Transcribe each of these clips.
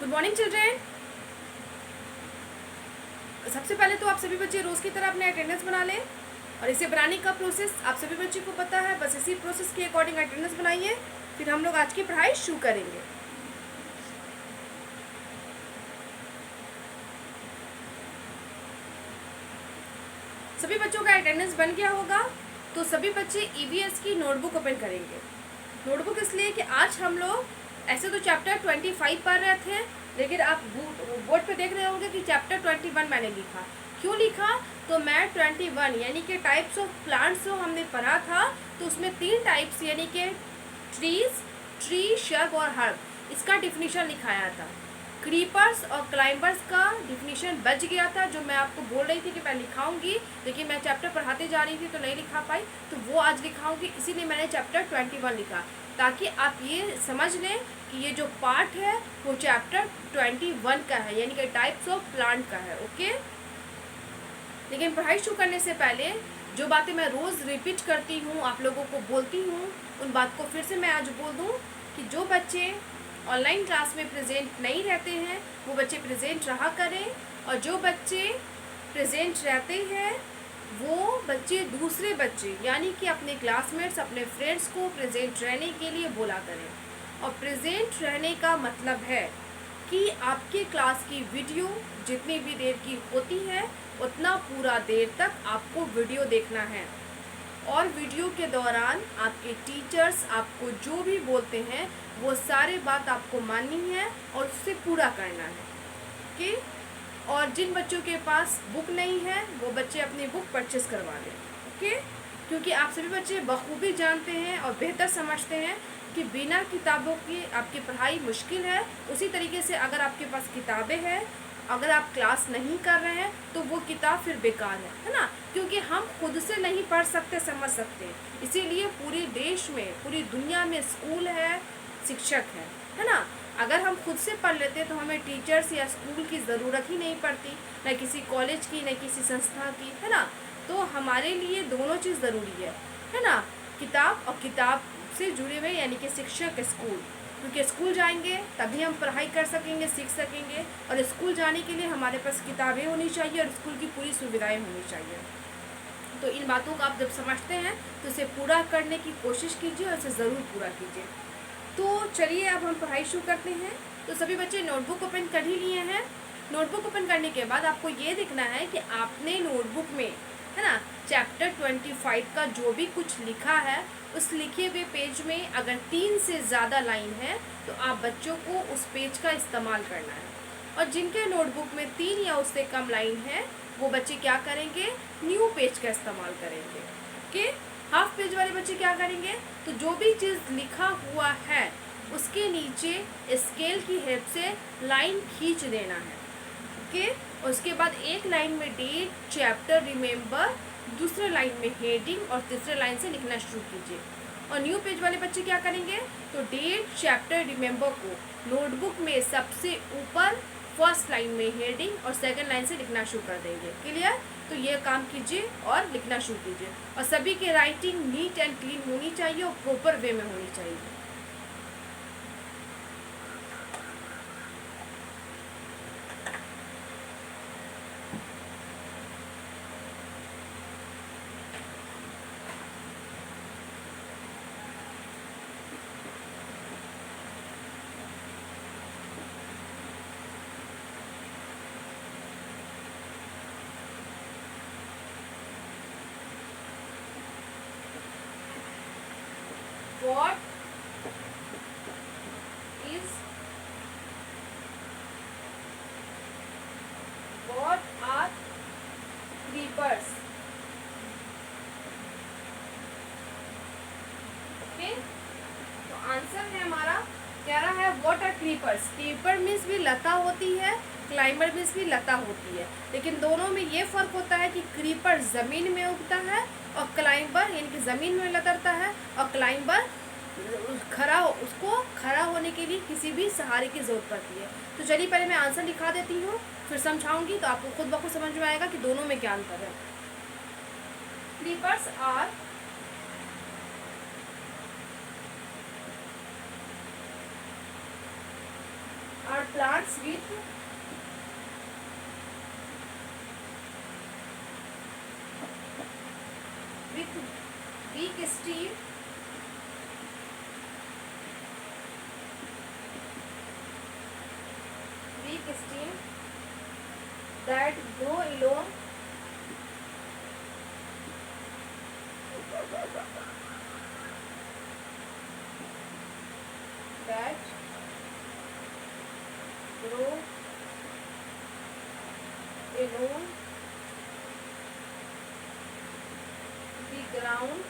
Good morning children. सबसे पहले तो आप सभी बच्चे रोज़ की तरह अपने अटेंडेंस बना लें और इसे बनाने का प्रोसेस आप सभी बच्चों को पता है। बस इसी प्रोसेस के अकॉर्डिंग अटेंडेंस बनाइए, फिर हम लोग आज की पढ़ाई शुरू करेंगे। सभी बच्चों का अटेंडेंस बन गया होगा, तो सभी बच्चे ईवीएस की नोटबुक ओपन करेंगे। नोटबुक इसलिए कि आज हम लोग ऐसे तो चैप्टर 25 पढ़ रहे थे, लेकिन आप बोर्ड पे देख रहे होंगे कि चैप्टर 21 मैंने लिखा। क्यों लिखा? तो मैं 21 यानी कि टाइप्स ऑफ प्लांट्स जो हमने पढ़ा था, तो उसमें 3 टाइप्स यानी कि ट्री, शर्ब और हर्ब, इसका डिफिनीशन लिखाया था। क्रीपर्स और क्लाइंबर्स का डिफिनीशन बच गया था, जो मैं आपको बोल रही थी कि मैं लिखाऊंगी, लेकिन मैं चैप्टर पढ़ाते जा रही थी तो नहीं लिखा पाई, तो वो आज लिखाऊंगी। इसीलिए मैंने चैप्टर 21 लिखा, ताकि आप ये समझ लें कि ये जो पार्ट है वो चैप्टर 21 का है, यानी कि टाइप्स ऑफ प्लांट का है। ओके, लेकिन पढ़ाई शुरू करने से पहले जो बातें मैं रोज़ रिपीट करती हूँ, आप लोगों को बोलती हूँ, उन बात को फिर से मैं आज बोल दूँ कि जो बच्चे ऑनलाइन क्लास में प्रेजेंट नहीं रहते हैं वो बच्चे प्रेजेंट रहा करें, और जो बच्चे प्रेजेंट रहते हैं वो बच्चे दूसरे बच्चे यानी कि अपने क्लासमेट्स, अपने फ्रेंड्स को प्रेजेंट रहने के लिए बोला करें। और प्रेजेंट रहने का मतलब है कि आपके क्लास की वीडियो जितनी भी देर की होती है उतना पूरा देर तक आपको वीडियो देखना है, और वीडियो के दौरान आपके टीचर्स आपको जो भी बोलते हैं वो सारे बात आपको माननी है और उससे पूरा करना है। ओके, और जिन बच्चों के पास बुक नहीं है वो बच्चे अपनी बुक परचेस करवा लें। ओके, क्योंकि आप सभी बच्चे बखूबी जानते हैं और बेहतर समझते हैं कि बिना किताबों की आपकी पढ़ाई मुश्किल है। उसी तरीके से अगर आपके पास किताबें हैं, अगर आप क्लास नहीं कर रहे हैं तो वो किताब फिर बेकार है ना, क्योंकि हम खुद से नहीं पढ़ सकते, समझ सकते। इसीलिए पूरे देश में, पूरी दुनिया में स्कूल है, शिक्षक है ना। अगर हम खुद से पढ़ लेते तो हमें टीचर्स या स्कूल की ज़रूरत ही नहीं पड़ती, न किसी कॉलेज की, न किसी संस्था की, है ना। तो हमारे लिए दोनों चीज़ ज़रूरी है ना, किताब और किताब से जुड़े हुए यानी कि शिक्षक, स्कूल। क्योंकि स्कूल जाएंगे तभी हम पढ़ाई कर सकेंगे, सीख सकेंगे, और स्कूल जाने के लिए हमारे पास किताबें होनी चाहिए और स्कूल की पूरी सुविधाएं होनी चाहिए। तो इन बातों को आप जब समझते हैं तो इसे पूरा करने की कोशिश कीजिए और इसे ज़रूर पूरा कीजिए। तो चलिए अब हम पढ़ाई शुरू करते हैं। तो सभी बच्चे नोटबुक ओपन कर ही लिए हैं। नोटबुक ओपन करने के बाद आपको ये देखना है कि आपने नोटबुक में, है ना, चैप्टर 25 का जो भी कुछ लिखा है उस लिखे हुए पेज में अगर 3 से ज़्यादा लाइन है तो आप बच्चों को उस पेज का इस्तेमाल करना है, और जिनके नोटबुक में 3 या उससे कम लाइन है वो बच्चे क्या करेंगे, न्यू पेज का इस्तेमाल करेंगे। ओके, हाफ पेज वाले बच्चे क्या करेंगे, तो जो भी चीज़ लिखा हुआ है उसके नीचे स्केल की हेल्प से लाइन खींच देना है। ओके, उसके बाद एक लाइन में डेट, चैप्टर, रिमेंबर, दूसरे लाइन में हेडिंग और तीसरे लाइन से लिखना शुरू कीजिए। और न्यू पेज वाले बच्चे क्या करेंगे, तो डेट, चैप्टर, रिमेंबर को नोटबुक में सबसे ऊपर फर्स्ट लाइन में हेडिंग और सेकंड लाइन से लिखना शुरू कर देंगे। क्लियर? तो ये काम कीजिए और लिखना शुरू कीजिए, और सभी की राइटिंग नीट एंड क्लीन होनी चाहिए और प्रॉपर वे में होनी चाहिए। What is what are creepers? Okay, तो आंसर है हमारा कह रहा है what are creepers. Creeper means भी लता होती है, क्लाइंबर मीन्स भी लता होती है, लेकिन दोनों में ये फर्क होता है कि क्रीपर जमीन में उगता है और क्लाइंबर यानी कि जमीन में लतरता है, और क्लाइंबर उसको खड़ा होने के लिए किसी भी सहारे की जरूरत पड़ती है। तो चलिए पहले मैं आंसर लिखा देती हूँ, फिर समझाऊंगी तो आपको खुद ब खुद समझ में आएगा कि दोनों में क्या अंतर है। Creepers are plants with weak stem that grow along the ground,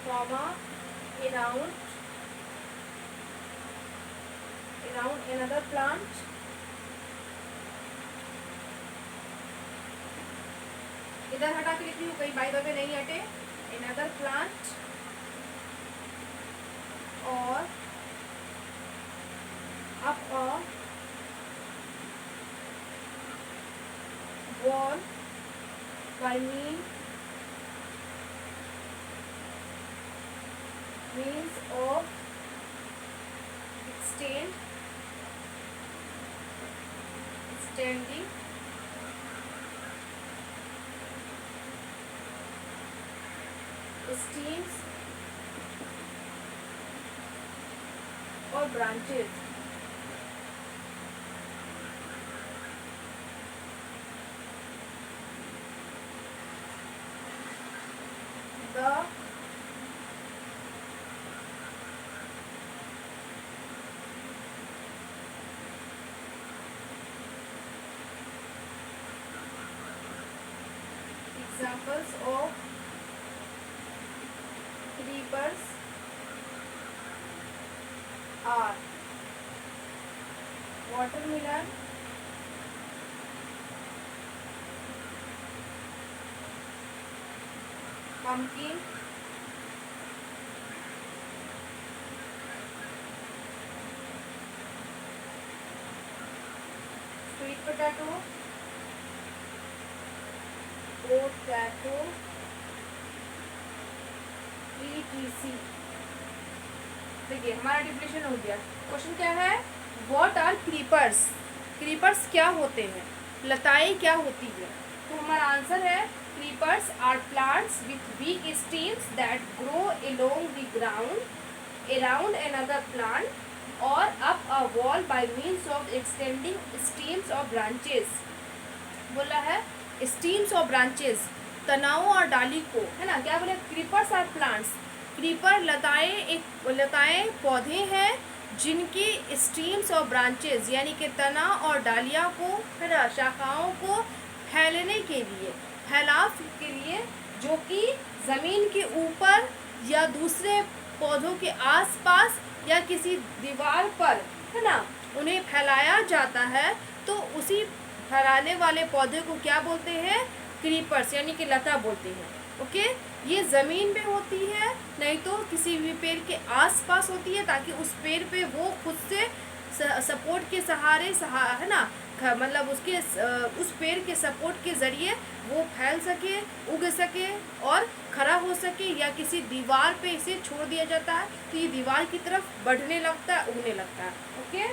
comma, around another plant इधर हटा के लिख रही हूँ, कहीं बाई बाई नहीं हटे, another plant और up a wall by means of extending stems or branches. The examples of creepers are watermelon, pumpkin, sweet potato, etc. देखिए हमारा डिफिनेशन हो गया। क्वेश्चन क्या है, व्हाट आर क्रीपर्स, क्रीपर्स क्या होते हैं, लताएं क्या होती है। तो हमारा आंसर है creepers are plants with weak stems that grow along the ground around another plant और up a wall by means of extending stems और ब्रांचेस। बोला है स्टेम्स और ब्रांचेस, तनाओं और डाली को, है ना। क्या बोले, क्रीपर्स आर प्लांट्स, क्रीपर लताएं पौधे हैं जिनकी स्टेम्स और ब्रांचेस यानी कि तना और डालियाँ को, है ना, शाखाओं को फैलने के लिए, फैलाव के लिए, जो कि ज़मीन के ऊपर या दूसरे पौधों के आसपास या किसी दीवार पर, है ना, उन्हें फैलाया जाता है। तो उसी फैलाने वाले पौधे को क्या बोलते हैं, क्रीपर्स यानी कि लता बोलते हैं। ओके, ये ज़मीन में होती है, नहीं तो किसी भी पेड़ के आसपास होती है, ताकि उस पेड़ पे वो खुद से सपोर्ट के सहारे है ना, मतलब उसके उस पेड़ के सपोर्ट के ज़रिए वो फैल सके, उग सके और खड़ा हो सके, या किसी दीवार पे इसे छोड़ दिया जाता है तो ये दीवार की तरफ बढ़ने लगता है, उगने लगता है। ओके,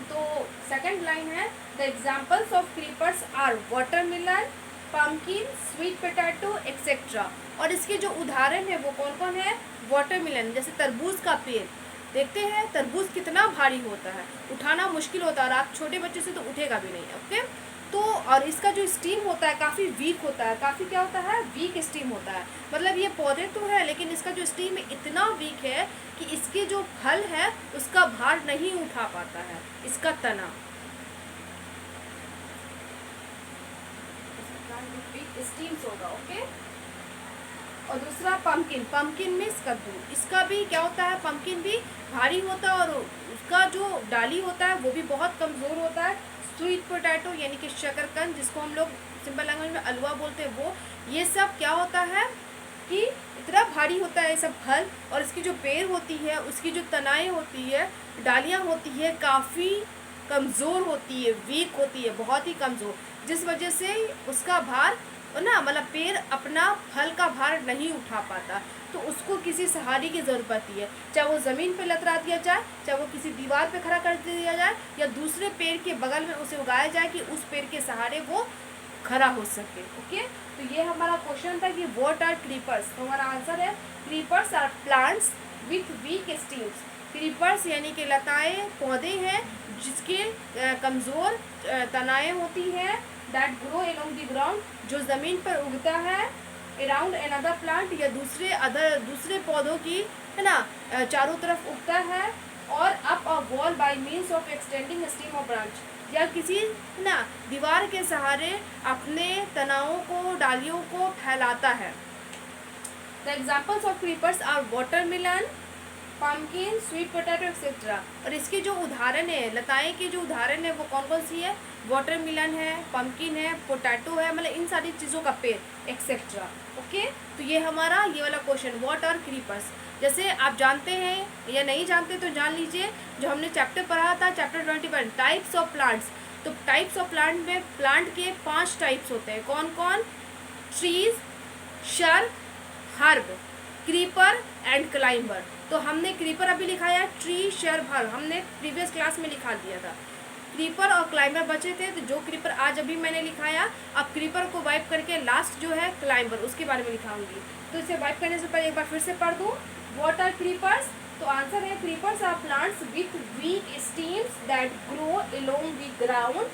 तो सेकंड लाइन है, the examples of creepers are watermelon, pumpkin, sweet potato etcetera. और इसके जो उदाहरण है वो कौन कौन है, वाटरमेलन, जैसे तरबूज का पेड़, देखते हैं तरबूज कितना भारी होता है, उठाना मुश्किल होता है, और आप छोटे बच्चे से तो उठेगा भी नहीं। ओके, तो और इसका जो स्टीम होता है काफ़ी वीक होता है, काफ़ी क्या होता है, वीक स्टीम होता है। मतलब ये पौधे तो है लेकिन इसका जो स्टीम इतना वीक है कि इसके जो फल है उसका भार नहीं उठा पाता है इसका तना, स्टीम्स होगा। ओके, और दूसरा पम्पकिन, पम्पकिन मीन्स कद्दू, इसका भी क्या होता है, पम्पकिन भी भारी होता है और उसका जो डाली होता है वो भी बहुत कमज़ोर होता है। स्वीट पोटैटो यानी कि शकरकंद, जिसको हम लोग सिंपल लैंग्वेज में अलवा बोलते हैं, वो ये सब क्या होता है कि इतना भारी होता है ये सब फल, और इसकी जो पेड़ होती है उसकी जो तनाएं होती है, डालियाँ होती है, काफ़ी कमज़ोर होती है, वीक होती है, बहुत ही कमज़ोर, जिस वजह से उसका भार ना मतलब पेड़ अपना फल का भार नहीं उठा पाता, तो उसको किसी सहारे की ज़रूरत पड़ती है, चाहे वो ज़मीन पे लतरा दिया जाए, चाहे वो किसी दीवार पे खड़ा कर दिया जाए, या दूसरे पेड़ के बगल में उसे उगाया जाए कि उस पेड़ के सहारे वो खड़ा हो सके। ओके, तो ये हमारा क्वेश्चन था कि व्हाट आर क्रीपर्स। तो हमारा आंसर है creepers are plants with weak stems. Creepers यानी कि लताएं, पौधे हैं जिसके कमज़ोर तनाएं होती हैं, that grow along the ground, जो ज़मीन पर उगता है, अराउंड अनदर प्लांट या दूसरे पौधों की, है ना, चारों तरफ उगता है, और up a wall by means of extending stem of branch, या किसी, है ना, दीवार के सहारे अपने तनावों को, डालियों को फैलाता है। The examples of creepers are watermelon, pumpkin, sweet potato etcetera. और इसके जो उदाहरण है, लताएं के जो उदाहरण है वो कौन कौन सी है, वाटरमेलन है, पम्पकिन है, पोटैटो है, मतलब इन सारी चीज़ों का पेड़ एक्सेट्रा। ओके, तो ये हमारा ये वाला क्वेश्चन, व्हाट आर क्रीपर्स। जैसे आप जानते हैं या नहीं जानते तो जान लीजिए, जो हमने चैप्टर पढ़ा था, चैप्टर 21, टाइप्स ऑफ प्लांट्स। तो टाइप्स ऑफ प्लांट में प्लांट के 5 टाइप्स होते हैं, कौन कौन, trees, sir, herb, creeper and climber. तो हमने क्रीपर अभी लिखाया, ट्री, शर्ब, हर्ब हमने प्रीवियस क्लास में लिखा दिया था। क्रीपर और क्लाइंबर बचे थे, तो जो क्रीपर आज अभी मैंने लिखाया, अब क्रीपर को वाइप करके लास्ट जो है क्लाइंबर, उसके बारे में लिखाऊंगी। तो इसे वाइप करने से पहले एक बार फिर से पढ़ दूँ, व्हाट आर क्रीपर्स। तो आंसर है creepers are plants with weak stems that grow along the ground,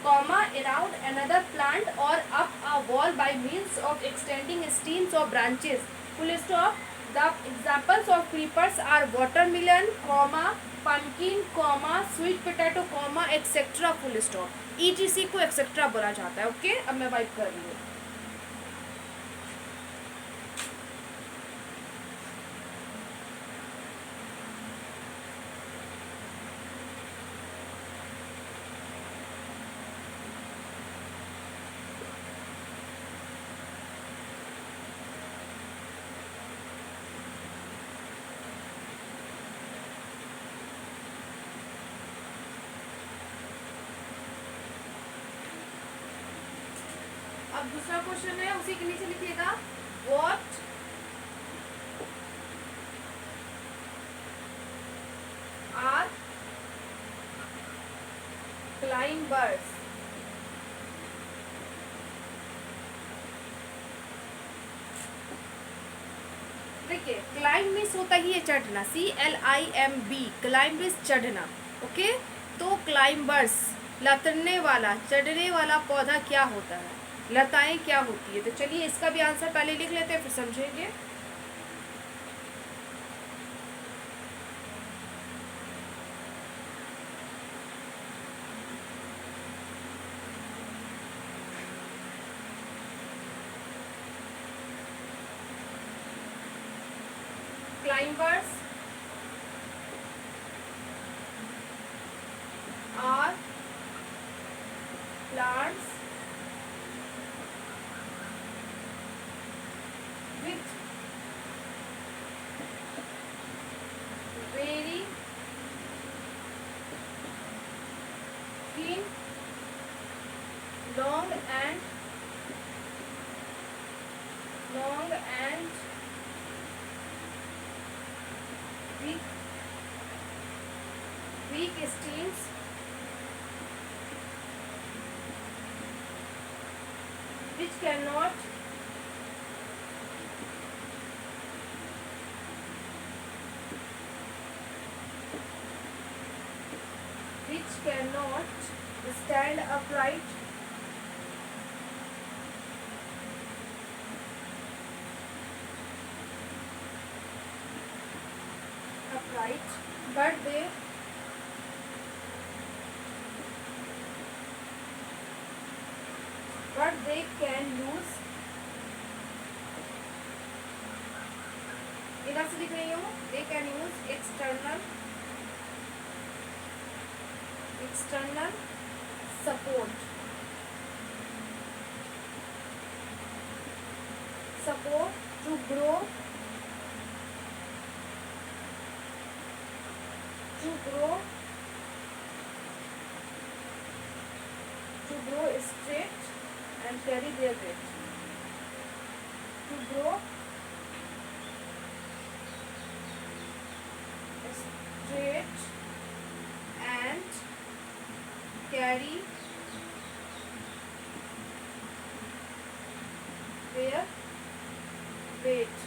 comma around another plant or up a wall by means of extending stems or branches, full stop. The examples of creepers are watermelon, comma pumpkin, comma sweet potato, comma etc, full stop. etc को etc बोला जाता है। Okay, अब मैं wipe कर रही हूँ। अब दूसरा क्वेश्चन है, उसी के नीचे लिखिएगा, व्हाट आर क्लाइंबर्स। देखिए, क्लाइंब मीन्स होता ही है चढ़ना, CLIMB, क्लाइंब मीन्स चढ़ना। ओके, तो क्लाइंबर्स लतरने वाला, चढ़ने वाला पौधा क्या होता है, लताएं क्या होती है। तो चलिए इसका भी आंसर पहले लिख लेते हैं, फिर समझेंगे। Climbers are plants with very thin, long and weak stems which cannot stand upright but they can use, इधर से लिख रही हूँ, they can use external support to grow straight and carry their weight. grow straight and carry their weight.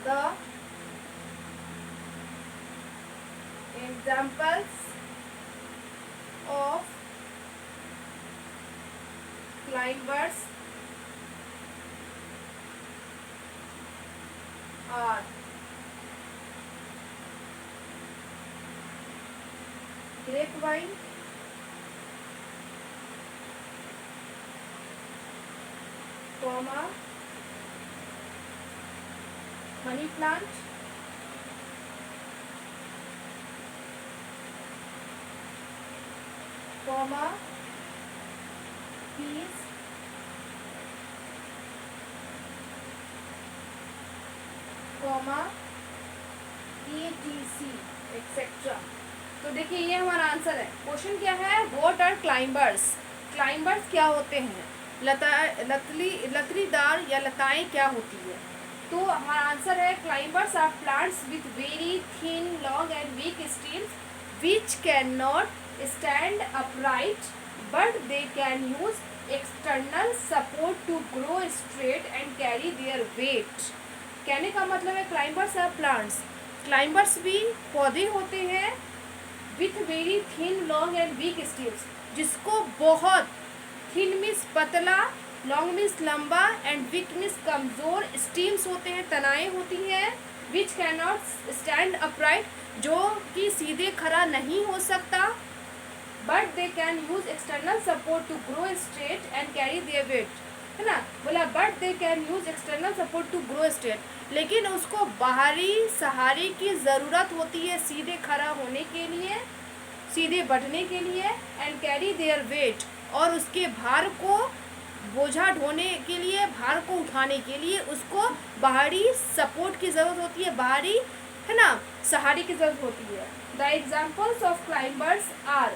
The examples of climbers are grapevine, money plant, peas, etc. Etcetera. तो देखिए ये हमारा answer है। क्वेश्चन क्या है, what are climbers. Climbers क्या होते हैं, लतलीदार या लताएं क्या होती है। तो हमारा आंसर है climbers are plants with very thin long and weak stems which can not stand upright but they can use external support to grow straight and carry their weight. कहने का मतलब है क्लाइंबर्स आर प्लांट्स, क्लाइंबर्स भी पौधे होते हैं with very thin long and weak stems, जिसको बहुत थिन मीन्स पतला, लॉन्ग मीन्स लंबा एंड वीक मीन्स कमजोर स्टेम्स होते हैं, तनाएं होती हैं, which can not stand upright, जो कि सीधे खड़ा नहीं हो सकता, but they can use external support to grow straight and carry their weight, है ना। बोला but they can use external support to grow straight, लेकिन उसको बाहरी सहारे की ज़रूरत होती है सीधे खड़ा होने के लिए, सीधे बढ़ने के लिए, एंड कैरी देयर वेट, और उसके भार को बोझा ढोने के लिए, भार को उठाने के लिए उसको बाहरी सपोर्ट की ज़रूरत होती है, बाहरी, है ना, सहारे की ज़रूरत होती है। The examples of climbers are,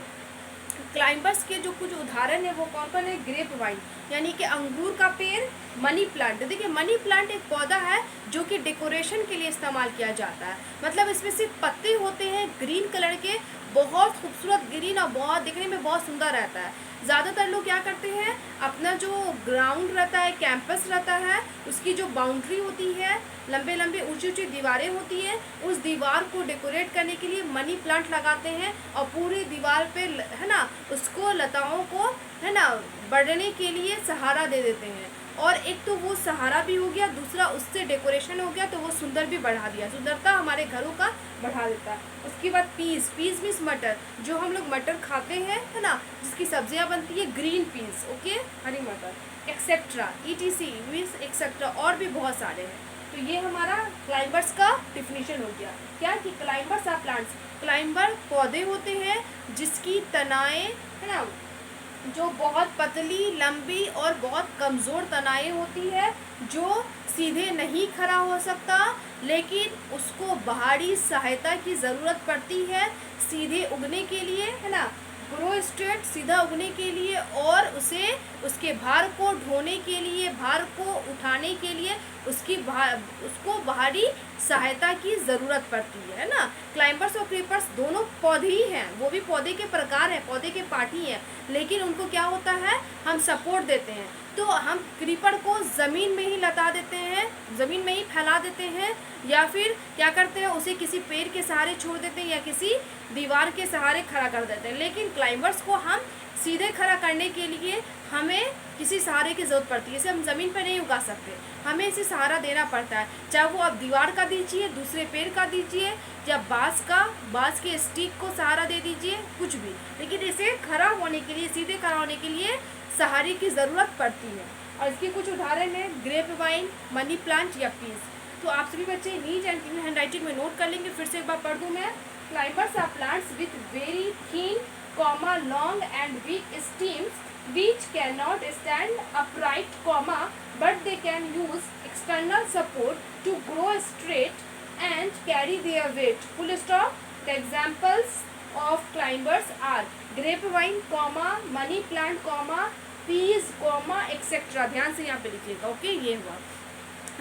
climbers के जो कुछ उदाहरण है वो कौन कौन है, ग्रेप वाइन यानी कि अंगूर का पेड़, मनी प्लांट। देखिए मनी प्लांट एक पौधा है जो कि डेकोरेशन के लिए इस्तेमाल किया जाता है, मतलब इसमें सिर्फ पत्ते होते हैं ग्रीन कलर के, बहुत खूबसूरत ग्रीन और बहुत दिखने में बहुत सुंदर रहता है। ज़्यादातर लोग क्या करते हैं, अपना जो ग्राउंड रहता है, कैंपस रहता है, उसकी जो बाउंड्री होती है, लंबे लंबे ऊंची ऊंची दीवारें होती हैं, उस दीवार को डेकोरेट करने के लिए मनी प्लांट लगाते हैं और पूरी दीवार पे, है ना, उसको लताओं को, है ना, बढ़ने के लिए सहारा दे देते हैं। और एक तो वो सहारा भी हो गया, दूसरा उससे डेकोरेशन हो गया, तो वो सुंदर भी बढ़ा दिया, सुंदरता हमारे घरों का बढ़ा देता है। उसके बाद पीस, पीस मीन्स मटर, जो हम लोग मटर खाते हैं, है ना, जिसकी सब्जियां बनती है, ग्रीन पीस, ओके, हरी मटर, एक्सेट्रा, ETC मीन्स एक्सेट्रा, और भी बहुत सारे हैं। तो ये हमारा क्लाइंबर्स का डिफिनीशन हो गया, क्या कि क्लाइंबर्स आर प्लांट्स, क्लाइंबर पौधे होते हैं जिसकी तनाएं, है ना, जो बहुत पतली, लंबी और बहुत कमज़ोर तनाएं होती है, जो सीधे नहीं खड़ा हो सकता, लेकिन उसको बाहरी सहायता की ज़रूरत पड़ती है सीधे उगने के लिए, है ना, ग्रो स्ट्रेट, सीधा उगने के लिए, और उसे उसके भार को ढोने के लिए, भार को उठाने के लिए उसको बाहरी सहायता की ज़रूरत पड़ती है ना। क्लाइंबर्स और क्रीपर्स दोनों पौधे ही हैं, वो भी पौधे के प्रकार हैं, पौधे के पार्ट ही हैं, लेकिन उनको क्या होता है, हम सपोर्ट देते हैं। तो हम क्रीपर को ज़मीन में ही लता देते हैं, ज़मीन में ही फैला देते हैं, या फिर क्या करते हैं, उसे किसी पेड़ के सहारे छोड़ देते हैं या किसी दीवार के सहारे खड़ा कर देते हैं। लेकिन क्लाइंबर्स को हम सीधे खड़ा करने के लिए हमें किसी सहारे की ज़रूरत पड़ती है, इसे हम ज़मीन पर नहीं उगा सकते, हमें इसे सहारा देना पड़ता है, चाहे वो आप दीवार का दीजिए, दूसरे पेड़ का दीजिए, या बाँस के स्टिक को सहारा दे दीजिए, कुछ भी, लेकिन इसे खड़ा होने के लिए, सीधे खड़ा होने के लिए सहारे की ज़रूरत पड़ती है। और इसके कुछ उदाहरण हैं, ग्रेप वाइन, मनी प्लांट या पीस। तो आप सभी बच्चे neat and clean handwriting में नोट कर लेंगे। फिर से एक बार पढ़ दूँ मैं, climbers are plants with very thin, long and weak stems which cannot stand upright, but they can use external support to grow straight and carry their weight. Full stop. The examples of climbers are grapevine, money plant, peas, etc. ध्यान से यहाँ पे लिखिएगा. Okay, ये हुआ.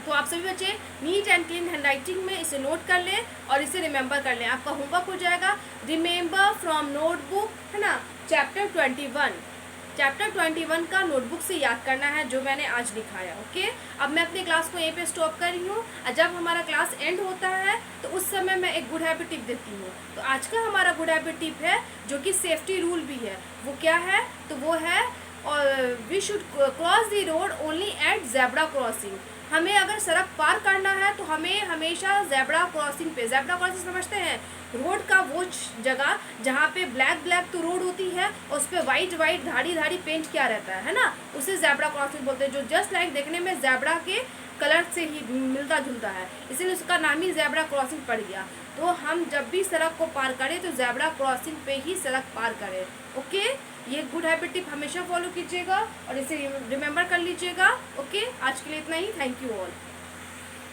तो आप सभी बच्चे नीट एंड क्लीन हैंडराइटिंग में इसे नोट कर लें और इसे रिमेंबर कर लें. आपका होमवर्क हो जाएगा रिमेंबर फ्रॉम नोटबुक, है ना, चैप्टर 21 का नोटबुक से याद करना है जो मैंने आज लिखाया. ओके, अब मैं अपनी क्लास को यहीं पे स्टॉप कर रही हूँ. जब हमारा क्लास एंड होता है तो उस समय मैं एक गुड हैबिट टिप देती हूँ. तो आज का हमारा गुड हैबिट टिप है जो कि सेफ्टी रूल भी है. वो क्या है? तो वो है we should cross the road only at zebra crossing. हमें अगर सड़क पार करना है तो हमें हमेशा जेब्रा क्रॉसिंग पे, जेब्रा क्रॉसिंग समझते हैं, रोड का वो जगह जहाँ पे ब्लैक तो रोड होती है और उस पर वाइट धाड़ी पेंट किया रहता है ना, उसे जेब्रा क्रॉसिंग बोलते हैं. जो जस्ट लाइक देखने में जेब्रा के कलर से ही मिलता जुलता है, इसीलिए उसका नाम ही जेब्रा क्रॉसिंग पड़ गया. तो हम जब भी सड़क को पार करें तो जेब्रा क्रॉसिंग पे ही सड़क पार करें. ओके, ये गुड हैबिट टिप हमेशा फॉलो कीजिएगा और इसे रिमेंबर कर लीजिएगा. ओके, आज के लिए इतना ही. Thank you all.